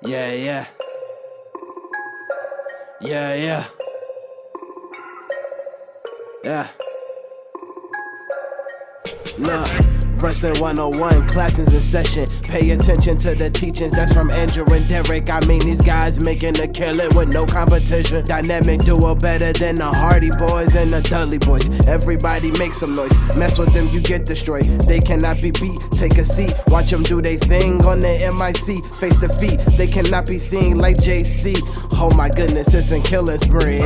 Yeah, yeah. Yeah, yeah. Yeah. Look, Wrestling 101, classes in session. Pay attention to the teachings, that's from Andrew and Derek. I mean, these guys making a killing with no competition. Dynamic duo better than the Hardy Boys and the Dudley Boys. Everybody make some noise, mess with them, you get destroyed. They cannot be beat, take a seat. Watch them do they thing on the MIC. Face defeat, they cannot be seen like JC. Oh my goodness, it's a killing spree.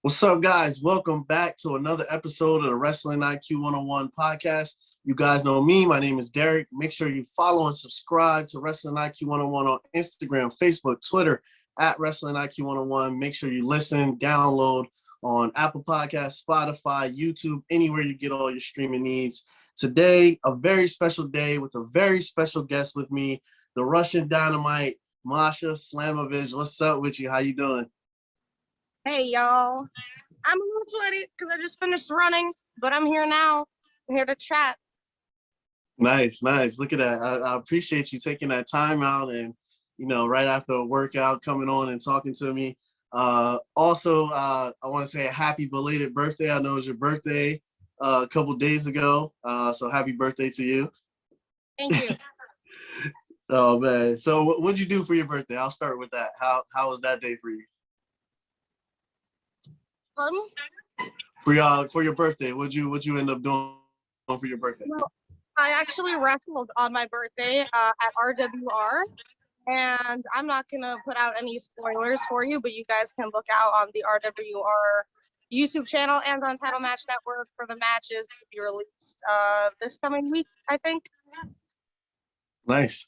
What's up, guys? Welcome back to another episode of the Wrestling IQ 101 podcast. You guys know me. My name is Derek. Make sure you follow and subscribe to Wrestling IQ 101 on Instagram, Facebook, Twitter, at Wrestling IQ 101. Make sure you listen, download on Apple Podcasts, Spotify, YouTube, anywhere you get all your streaming needs. Today, a very special day with a very special guest with me, the Russian Dynamite, Masha Slamovich. What's up with you? How you doing? Hey, y'all. I'm a little sweaty because I just finished running, but I'm here now. I'm here to chat. Nice. Look at that. I appreciate you taking that time out and, right after a workout, coming on and talking to me. Also, I want to say a happy belated birthday. I know it was your birthday a couple days ago. So happy birthday to you. Thank you. Oh, man. So what'd you do for your birthday? I'll start with that. How was that day for you? Pardon? For your birthday, what'd you end up doing for your birthday? Well, I actually wrestled on my birthday at RWR, and I'm not going to put out any spoilers for you, but you guys can look out on the RWR YouTube channel and on Title Match Network for the matches to be released this coming week, I think. Nice.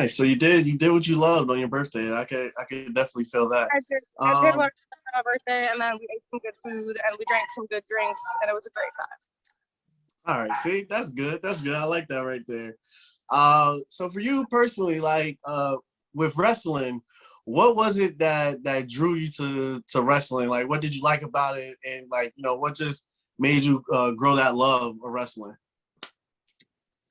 So you did what you loved on your birthday. I could definitely feel that. I did what on my birthday, and then we ate some good food and we drank some good drinks, and it was a great time. All right, see, that's good. I like that right there. So for you personally, like with wrestling, what was it that drew you to wrestling? Like, what did you like about it, and like, what just made you grow that love of wrestling?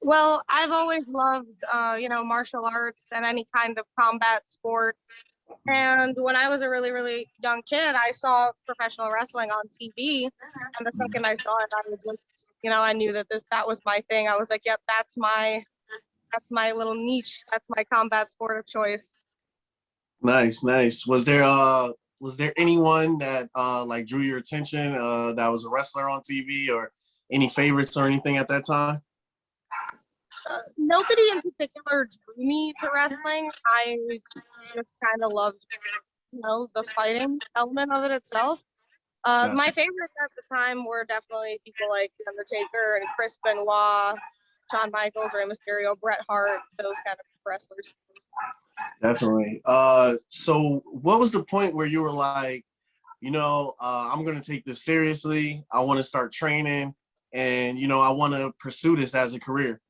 Well, I've always loved, martial arts and any kind of combat sport. And when I was a really, really young kid, I saw professional wrestling on TV. And the second I saw it, I was just, I knew that that was my thing. I was like, yep, that's my little niche. That's my combat sport of choice. Nice. Was there anyone that like drew your attention that was a wrestler on TV, or any favorites or anything at that time? Nobody in particular drew me to wrestling. I just kind of loved, the fighting element of it itself. My favorites at the time were definitely people like Undertaker and Chris Benoit, Shawn Michaels, Rey Mysterio, Bret Hart, those kind of wrestlers. Definitely. So what was the point where you were like, I'm going to take this seriously. I want to start training, and, I want to pursue this as a career?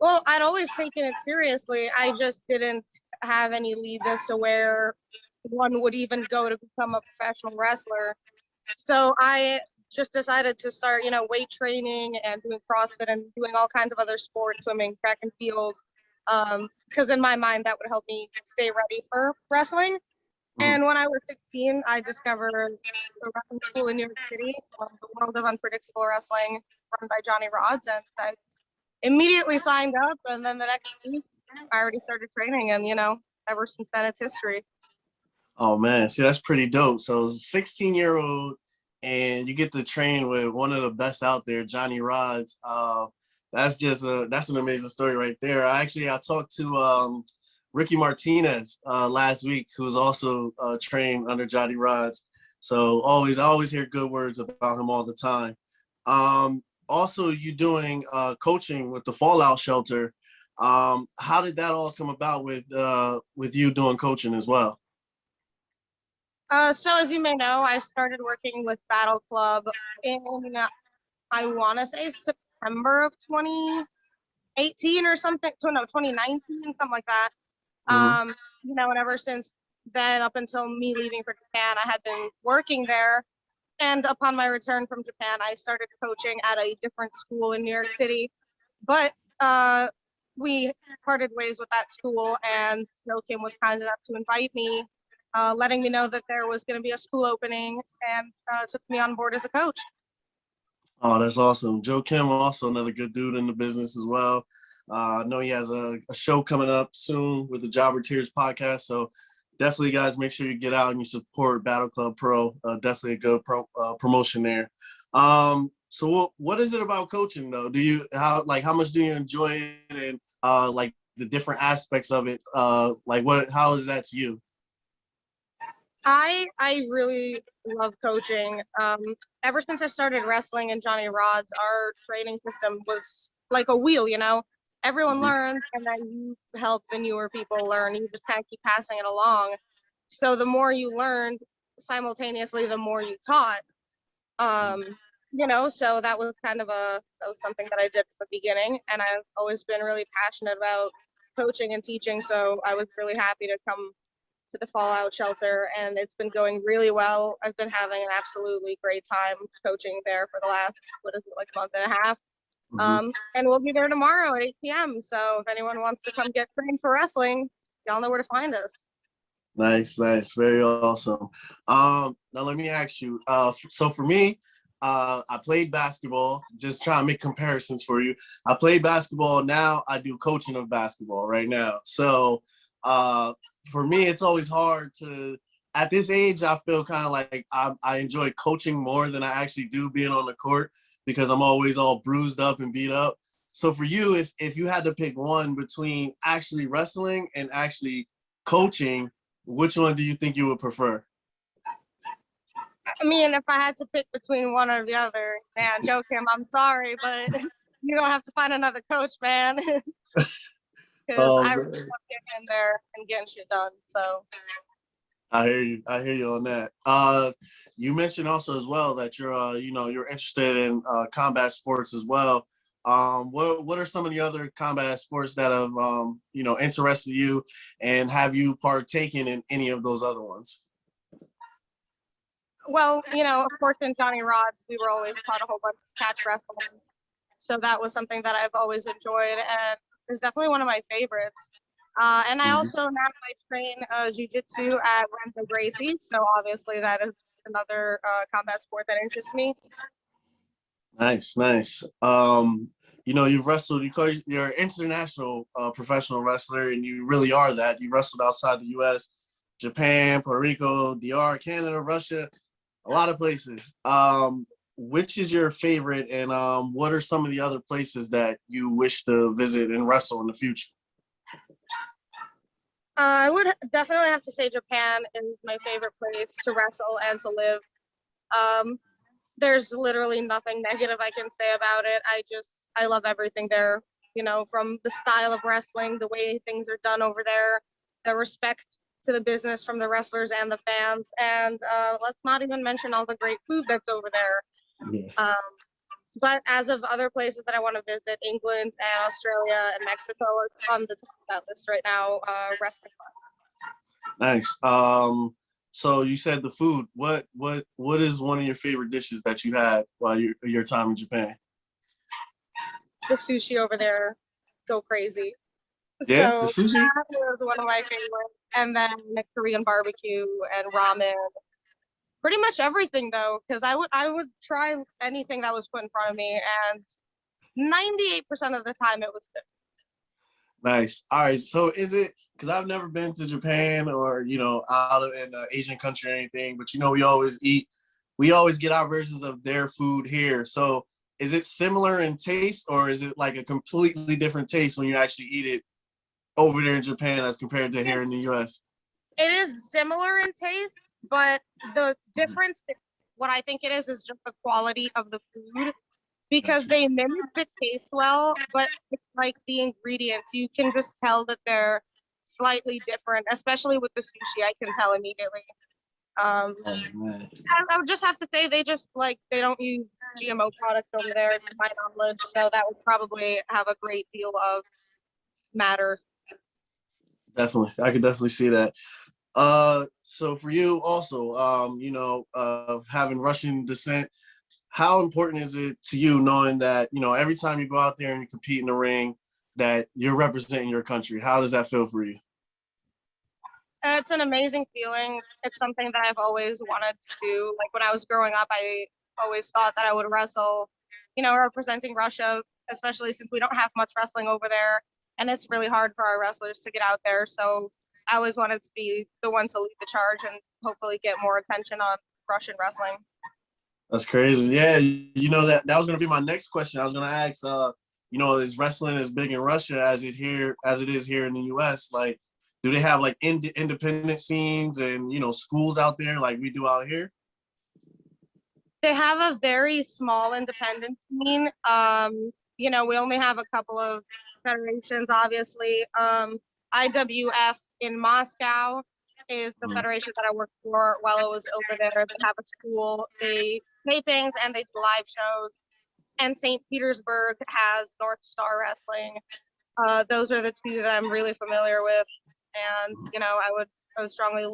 Well, I'd always taken it seriously. I just didn't have any leads as to where one would even go to become a professional wrestler. So I just decided to start, weight training and doing CrossFit and doing all kinds of other sports, swimming, track and field, because in my mind that would help me stay ready for wrestling. And when I was 16, I discovered a wrestling school in New York City, the World of Unpredictable Wrestling, run by Johnny Rods, and I immediately signed up. And then the next week, I already started training, and ever since then, it's history. Oh man, see, that's pretty dope. So 16-year-old, and you get to train with one of the best out there, Johnny Rods. That's an amazing story right there. I talked to Ricky Martinez last week, who's also trained under Johnny Rods. So I always hear good words about him all the time. Also, you doing coaching with the Fallout Shelter. How did that all come about with you doing coaching as well? So as you may know, I started working with Battle Club in, I want to say September of 2018 or something. So no, 2019, something like that. And ever since then, up until me leaving for Japan, I had been working there. And upon my return from Japan, I started coaching at a different school in New York City. But we parted ways with that school, and Joe Kim was kind enough to invite me, letting me know that there was going to be a school opening, and took me on board as a coach. Oh, that's awesome. Joe Kim, also another good dude in the business as well. I know he has a show coming up soon with the Jobber Tears podcast. So definitely, guys, make sure you get out and you support Battle Club Pro. Definitely a good promotion there. So what is it about coaching though? How much do you enjoy it, and like the different aspects of it? How is that to you? I really love coaching. Ever since I started wrestling in Johnny Rod's, our training system was like a wheel, you know. Everyone learns, and then you help the newer people learn. You just kind of keep passing it along. So the more you learned, simultaneously, the more you taught. You know, so that was something that I did from the beginning, and I've always been really passionate about coaching and teaching. So I was really happy to come to the Fallout shelter, and it's been going really well. I've been having an absolutely great time coaching there for the last, like month and a half. And we'll be there tomorrow at 8 p.m. So if anyone wants to come get trained for wrestling, y'all know where to find us. Nice, very awesome. Now let me ask you. So for me, I played basketball. Just trying to make comparisons for you. I played basketball. Now I do coaching of basketball right now. So for me, it's always hard to. At this age, I feel kind of like I enjoy coaching more than I actually do being on the court, because I'm always all bruised up and beat up. So for you, if you had to pick one between actually wrestling and actually coaching, which one do you think you would prefer? I mean, if I had to pick between one or the other, man, Joe Kim, I'm sorry, but you don't have to find another coach, man. Because I really love getting in there and getting shit done. So I hear you on that. You mentioned also as well that you're interested in combat sports as well. What are some of the other combat sports that have interested you, and have you partaken in any of those other ones? well, of course, in Johnny Rod's, we were always taught a whole bunch of catch wrestling. So that was something that I've always enjoyed, and is definitely one of my favorites. And I also now I train jiu-jitsu at Renzo Gracie, so obviously that is another combat sport that interests me. Nice. You've wrestled. You're an international professional wrestler, and you really are that. You wrestled outside the U.S., Japan, Puerto Rico, DR, Canada, Russia, a lot of places. Which is your favorite, and what are some of the other places that you wish to visit and wrestle in the future? I would definitely have to say Japan is my favorite place to wrestle and to live. There's literally nothing negative I can say about it. I love everything there, from the style of wrestling, the way things are done over there, the respect to the business from the wrestlers and the fans, and let's not even mention all the great food that's over there. Yeah. But as of other places that I want to visit, England and Australia and Mexico are on the top of that list right now, wrestling wise. Nice. So you said the food. What is one of your favorite dishes that you had while your time in Japan? The sushi over there, go crazy. Yeah, So the sushi. that was one of my favorites. And then the Korean barbecue and ramen. Pretty much everything though, because I would try anything that was put in front of me, and 98% of the time it was good. Nice. All right. So is it, because I've never been to Japan or out of an Asian country or anything, but we always get our versions of their food here. So is it similar in taste, or is it like a completely different taste when you actually eat it over there in Japan as compared to here in the U.S.? It is similar in taste, but the difference, what I think it is just the quality of the food, because they mimic the taste well, but it's like the ingredients, you can just tell that they're slightly different, especially with the sushi. I can tell immediately. I would just have to say they don't use GMO products over there, to my knowledge, so that would probably have a great deal of matter. Definitely. I could definitely see that. So for you also, having Russian descent, how important is it to you knowing that, every time you go out there and you compete in the ring, that you're representing your country? How does that feel for you? It's an amazing feeling. It's something that I've always wanted to do. Like when I was growing up, I always thought that I would wrestle, representing Russia, especially since we don't have much wrestling over there. And it's really hard for our wrestlers to get out there. So I always wanted to be the one to lead the charge and hopefully get more attention on Russian wrestling. That's crazy. Yeah, that was gonna be my next question. I was gonna ask, is wrestling as big in Russia as it is here in the U.S.? Like, do they have like independent scenes and schools out there like we do out here? They have a very small independent scene. We only have a couple of federations, obviously. IWF in Moscow is the federation that I worked for while I was over there. They have a school, they tapings, and they do live shows. And St. Petersburg has North Star Wrestling. Those are the two that I'm really familiar with. And, I would strongly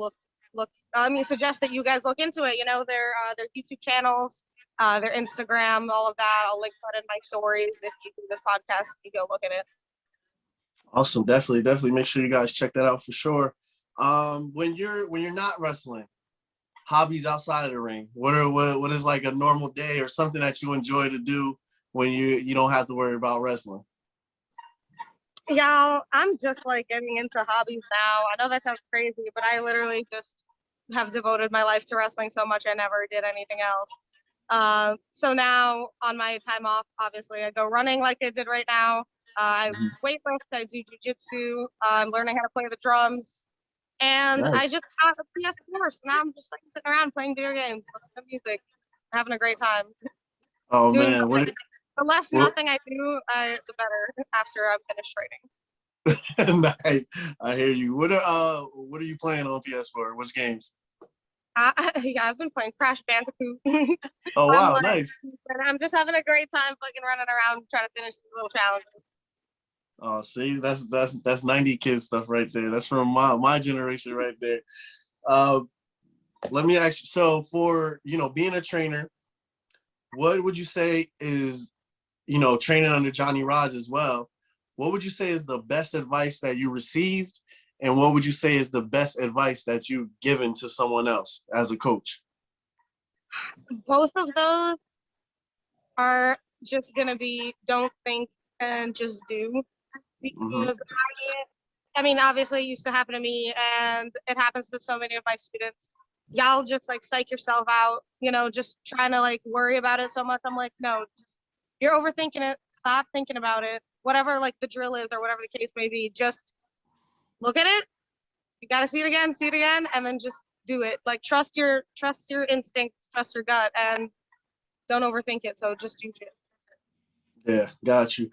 suggest that you guys look into it, their YouTube channels, their Instagram, all of that. I'll link that in my stories. If you do this podcast, you go look at it. Awesome. Definitely make sure you guys check that out for sure. When you're not wrestling, hobbies outside of the ring, what is like a normal day or something that you enjoy to do when you don't have to worry about wrestling? Yeah, I'm just like getting into hobbies now. I know that sounds crazy, but I literally just have devoted my life to wrestling so much I never did anything else. So now on my time off, obviously I go running like I did right now. I weightlift, I do jujitsu. I'm learning how to play the drums, and Nice. I just got a PS4. So now I'm just like sitting around playing video games, listening to music, having a great time. Oh Doing man, nothing. The less nothing I do, the better after I'm finished training. nice. I hear you. What are you playing on PS4? Which games? Yeah, I've been playing Crash Bandicoot. Oh wow, nice. I'm just having a great time fucking running around trying to finish these little challenges. Oh, see, that's 90 kid stuff right there. That's from my generation right there. Let me ask you, so for being a trainer, what would you say is, training under Johnny Rodz as well, what would you say is the best advice that you received? And what would you say is the best advice that you've given to someone else as a coach? Both of those are just going to be don't think and just do. Because I mean, obviously it used to happen to me and it happens to so many of my students. Y'all just like psych yourself out, just trying to like worry about it so much. I'm like, no, you're overthinking it. Stop thinking about it. Whatever like the drill is or whatever the case may be, just look at it. You got to see it again, and then just do it. Like trust your instincts, trust your gut, and don't overthink it. So just do it. Yeah, got you.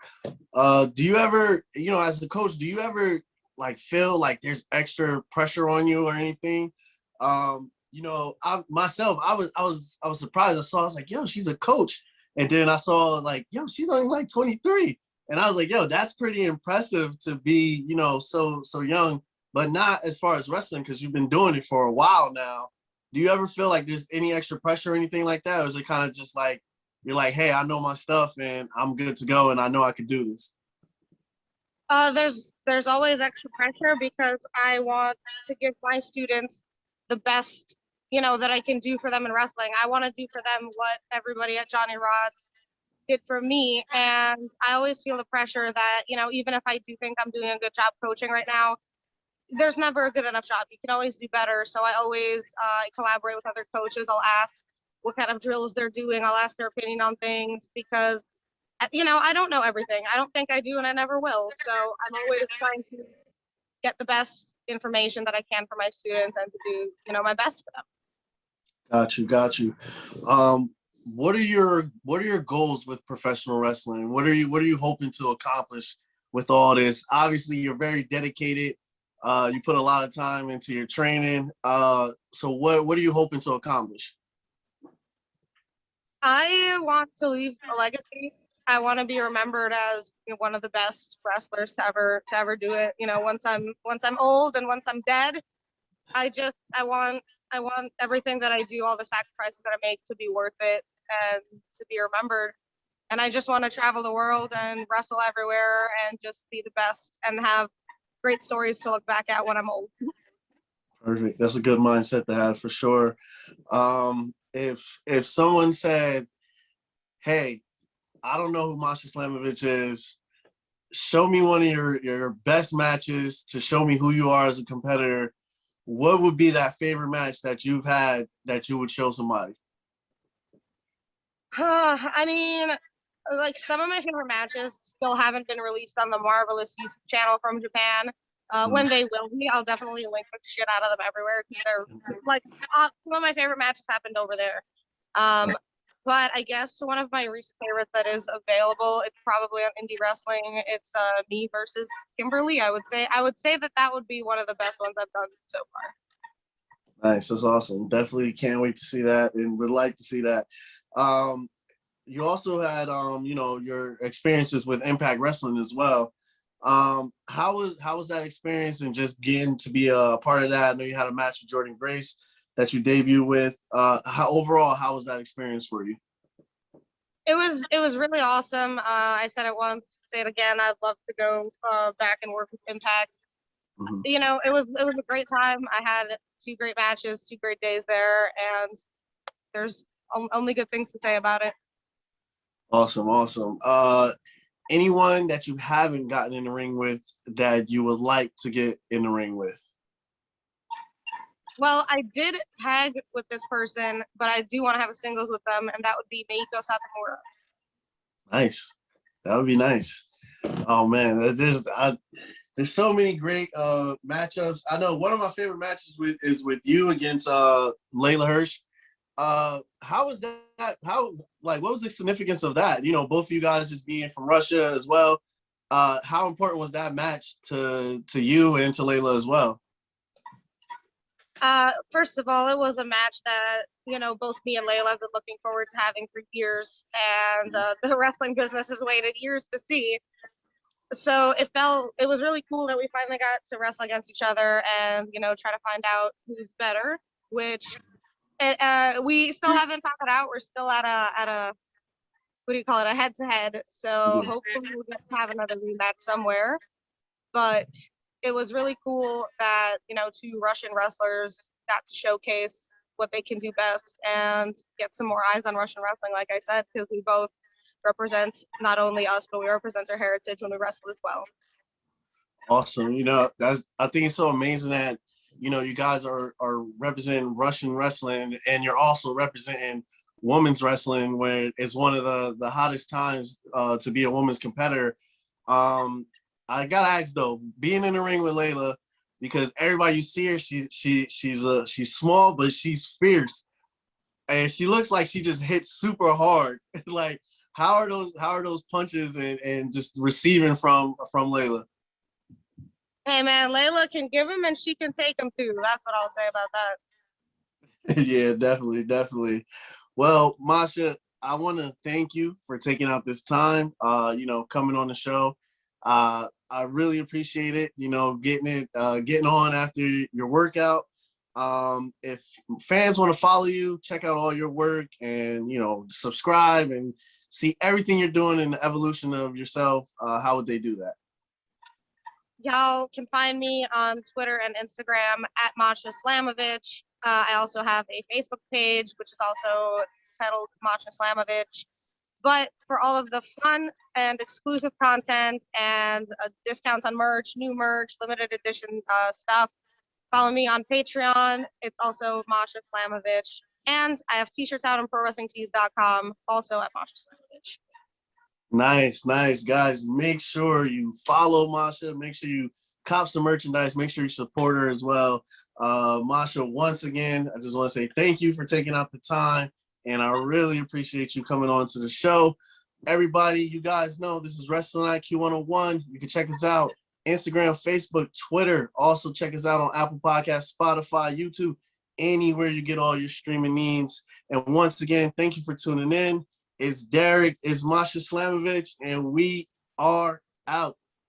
Do you ever, as a coach, do you ever like feel like there's extra pressure on you or anything? I myself, I was surprised. I was like, yo, she's a coach. And then I saw like, yo, she's only like 23. And I was like, yo, that's pretty impressive to be, so young, but not as far as wrestling, because you've been doing it for a while now. Do you ever feel like there's any extra pressure or anything like that? Or is it kind of just like, you're like, hey, I know my stuff and I'm good to go and I know I can do this? There's always extra pressure because I want to give my students the best, that I can do for them in wrestling. I want to do for them what everybody at Johnny Rodz did for me. And I always feel the pressure that, even if I do think I'm doing a good job coaching right now, there's never a good enough job. You can always do better. So I always collaborate with other coaches. I'll ask what kind of drills they're doing. I'll ask their opinion on things because, I don't know everything. I don't think I do, and I never will. So I'm always trying to get the best information that I can for my students and to do, my best for them. Got you. What are your goals with professional wrestling? What are you hoping to accomplish with all this? Obviously, you're very dedicated. You put a lot of time into your training. So what are you hoping to accomplish? I want to leave a legacy. I want to be remembered as one of the best wrestlers to ever do it. Once I'm old and once I'm dead, I want everything that I do, all the sacrifices that I make, to be worth it and to be remembered. And I just want to travel the world and wrestle everywhere and just be the best and have great stories to look back at when I'm old. Perfect. That's a good mindset to have for sure. If someone said, "Hey, I don't know who Masha Slamovich is. Show me one of your best matches to show me who you are as a competitor," what would be that favorite match that you've had that you would show somebody? I mean, like some of my favorite matches still haven't been released on the Marvelous YouTube channel from Japan. When they will be, I'll definitely link the shit out of them everywhere because they're like some of my favorite matches happened over there. But I guess one of my recent favorites that is available, it's probably on indie wrestling. It's me versus Kimberly. I would say that would be one of the best ones I've done so far. Nice. That's awesome. Definitely can't wait to see that and would like to see that. You also had your experiences with Impact Wrestling as well. How was that experience and just getting to be a part of that? I know you had a match with Jordan Grace that you debuted with. How was that experience for you? It was really awesome. I said it once, say it again. I'd love to go back and work with Impact. Mm-hmm. You know, it was a great time. I had 2 great matches, 2 great days there, and there's only good things to say about it. Awesome. Anyone that you haven't gotten in the ring with that you would like to get in the ring with? Well, I did tag with this person, but I do want to have a singles with them, and that would be Meiko Satomura. Nice. That would be nice. Oh man, there's so many great matchups. I know one of my favorite matches is with you against Layla Hirsch. How was that? What was the significance of that? You know, both of you guys just being from Russia as well. How important was that match to you and to Layla as well? First of all, it was a match that, you know, both me and Layla have been looking forward to having for years, and the wrestling business has waited years to see. So it was really cool that we finally got to wrestle against each other and, you know, try to find out who's better, which we still haven't found it out. We're still at a what do you call it, a head-to-head. So hopefully we'll get to have another rematch somewhere. But it was really cool that, you know, 2 Russian wrestlers got to showcase what they can do best and get some more eyes on Russian wrestling, like I said, because we both represent not only us, but we represent our heritage when we wrestle as well. Awesome. You know, I think it's so amazing that, you know, you guys are representing Russian wrestling and you're also representing women's wrestling, where it's one of the hottest times to be a women's competitor. I gotta ask though, being in the ring with Layla, because everybody you see her, she's small but she's fierce, and she looks like she just hits super hard. Like, how are those punches and just receiving from Layla? Hey man, Layla can give them and she can take them too. That's what I'll say about that. Yeah, definitely. Well, Masha, I want to thank you for taking out this time, coming on the show. I really appreciate it, you know, getting on after your workout. If fans want to follow you, check out all your work and, you know, subscribe and see everything you're doing in the evolution of yourself, how would they do that? Y'all can find me on Twitter and Instagram at Masha Slamovich. I also have a Facebook page, which is also titled Masha Slamovich. But for all of the fun and exclusive content and discounts on merch, new merch, limited edition stuff, follow me on Patreon. It's also Masha Slamovich. And I have t-shirts out on ProWrestlingTees.com, also at Masha Slamovich. Nice, guys. Make sure you follow Masha. Make sure you cop some merchandise. Make sure you support her as well. Masha, once again, I just want to say thank you for taking out the time, and I really appreciate you coming on to the show. Everybody, you guys know this is Wrestling IQ 101. You can check us out Instagram, Facebook, Twitter. Also check us out on Apple Podcasts, Spotify, YouTube, anywhere you get all your streaming needs. And once again, thank you for tuning in. It's Derek, it's Masha Slamovich, and we are out.